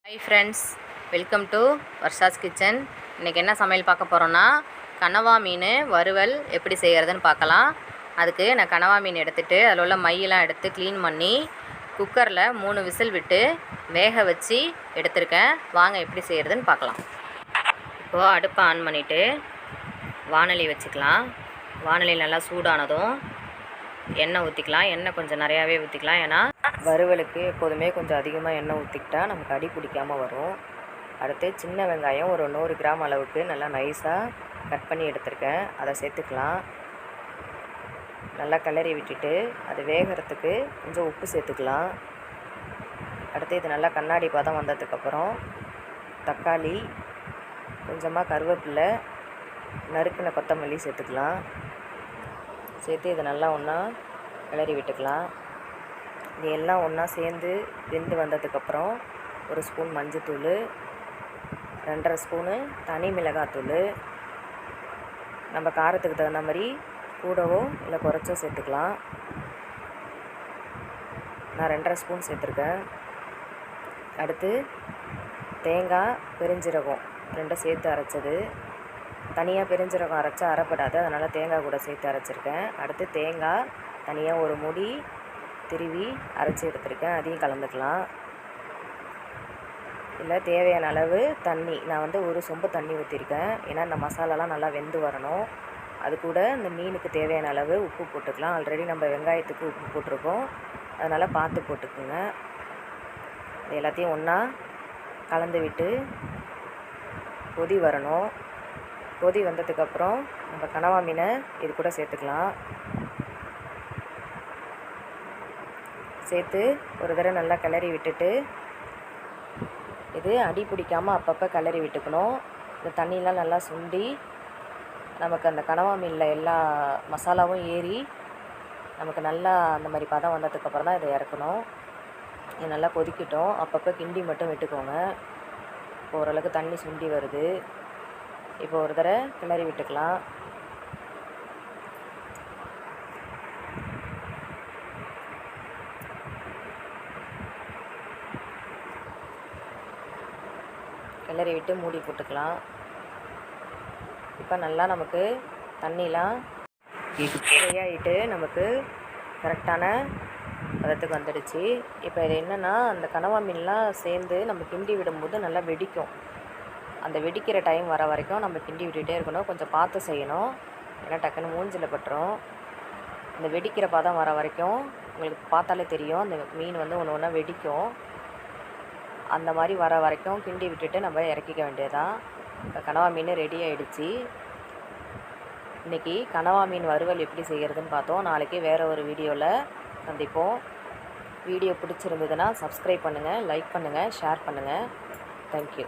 Hi friends, welcome to Varsha's kitchen. இன்றைக்கி என்ன சமையல் பார்க்க போகிறோன்னா, கனவா மீன் வறுவல் எப்படி செய்கிறதுன்னு பார்க்கலாம். அதுக்கு நான் கனவா மீன் எடுத்துகிட்டு அதில் உள்ள மையெல்லாம் எடுத்து க்ளீன் பண்ணி குக்கரில் 3 விசில் விட்டு வேக வச்சு எடுத்திருக்கேன். வாங்க எப்படி செய்கிறதுன்னு பார்க்கலாம். இப்போது அடுப்பை ஆன் பண்ணிவிட்டு வாணலி வச்சுக்கலாம். வாணலி நல்லா சூடானதும் எண்ணெய் ஊற்றிக்கலாம். எண்ணெய் கொஞ்சம் நிறையாவே ஊற்றிக்கலாம். ஏன்னா வறுவலுக்கு எப்போதுமே கொஞ்சம் அதிகமாக எண்ணெய் ஊற்றிக்கிட்டா நமக்கு அடி பிடிக்காமல் வரும். அடுத்து சின்ன வெங்காயம் ஒரு 100 கிராம் அளவுக்கு நல்லா நைஸாக கட் பண்ணி எடுத்துருக்கேன். அதை சேர்த்துக்கலாம். நல்லா கிளறி விட்டுட்டு அது வேகிறதுக்கு கொஞ்சம் உப்பு சேர்த்துக்கலாம். அடுத்து இது நல்லா கண்ணாடி பதம் வந்ததுக்கப்புறம் தக்காளி, கொஞ்சமாக கருவேப்பிலை, நறுக்கின கொத்தமல்லி சேர்த்துக்கலாம். சேர்த்து இதை நல்லா ஒன்றா கிளறி விட்டுக்கலாம். இது எல்லாம் ஒன்றா சேர்ந்து வெந்து வந்ததுக்கப்புறம் ஒரு ஸ்பூன் மஞ்சத்தூள், 2.5 ஸ்பூனு தனி மிளகாத்தூள், நம்ம காரத்துக்கு தகுந்த மாதிரி கூடவோ இல்லை குறைச்சோ சேர்த்துக்கலாம். நான் 2.5 ஸ்பூன் சேர்த்துருக்கேன். அடுத்து தேங்காய், பெருஞ்சீரகம் 2 சேர்த்து அரைச்சது. தனியாக பெருஞ்சீரகம் அரைச்சா அரைப்படாது, அதனால் தேங்காய் கூட சேர்த்து அரைச்சிருக்கேன். அடுத்து தேங்காய் தனியாக ஒரு மூடி திருவி அரைச்சி எடுத்துருக்கேன். அதையும் கலந்துக்கலாம். இல்லை தேவையான அளவு தண்ணி, நான் 1 சொம்பு தண்ணி ஊற்றிருக்கேன். ஏன்னா இந்த மசாலாலாம் நல்லா வெந்து வரணும். அது கூட இந்த மீனுக்கு தேவையான அளவு உப்பு போட்டுக்கலாம். ஆல்ரெடி நம்ம வெங்காயத்துக்கு உப்பு போட்டிருக்கோம், அதனால் பார்த்து போட்டுக்குங்க. இது எல்லாத்தையும் ஒன்றா கலந்து விட்டு கொதி வரணும். கொதி வந்ததுக்கப்புறம் நம்ம கனவா மீனை இது கூட சேர்த்துக்கலாம். சேர்த்து ஒரு தடவை நல்லா கிளறி விட்டுட்டு இது அடி பிடிக்காமல் அப்பப்போ கிளறி விட்டுக்கணும். இந்த தண்ணியெலாம் நல்லா சுண்டி நமக்கு அந்த கனவா மீனில் எல்லா மசாலாவும் ஏறி நமக்கு நல்லா அந்த மாதிரி பதம் வந்ததுக்கப்புறம் தான் இதை இறக்கணும். இது நல்லா கொதிக்கட்டும். அப்பப்போ கிண்டி மட்டும் விட்டுக்கோங்க. இப்போ ஓரளவுக்கு தண்ணி சுண்டி வருது. இப்போ ஒரு தடவை கிளறி விட்டுக்கலாம். கிளறி விட்டு மூடி போட்டுக்கலாம். இப்போ நல்லா நமக்கு தண்ணிலாம் ஃப்ரையாகிட்டு நமக்கு கரெக்டான பதத்துக்கு வந்துடுச்சு. இப்போ இது என்னென்னா, அந்த கனவா மீன்லாம் சேர்ந்து நம்ம கிண்டி விடும்போது நல்லா வெடிக்கும். அந்த வெடிக்கிற டைம் வர வரைக்கும் நம்ம கிண்டி விட்டுகிட்டே இருக்கணும். கொஞ்சம் பார்த்து செய்யணும், ஏன்னா டக்குன்னு மூஞ்சில் பட்டுரும். இந்த வெடிக்கிற பதம் வர வரைக்கும் உங்களுக்கு பார்த்தாலே தெரியும், அந்த மீன் ஒன்று ஒன்றா வெடிக்கும். அந்த மாதிரி வர வரைக்கும் கிண்டி விட்டுட்டு நம்ம இறக்கிக்க வேண்டியதான். இப்போ கனவா மீன் ரெடி ஆகிடுச்சு. இன்றைக்கி கனவா மீன் வறுவல் எப்படி செய்கிறதுன்னு பார்த்தோம். நாளைக்கு வேறு ஒரு வீடியோவில் சந்திப்போம். வீடியோ பிடிச்சிருந்ததுன்னா சப்ஸ்கிரைப் பண்ணுங்கள், லைக் பண்ணுங்கள், ஷேர் பண்ணுங்கள். தேங்க்யூ.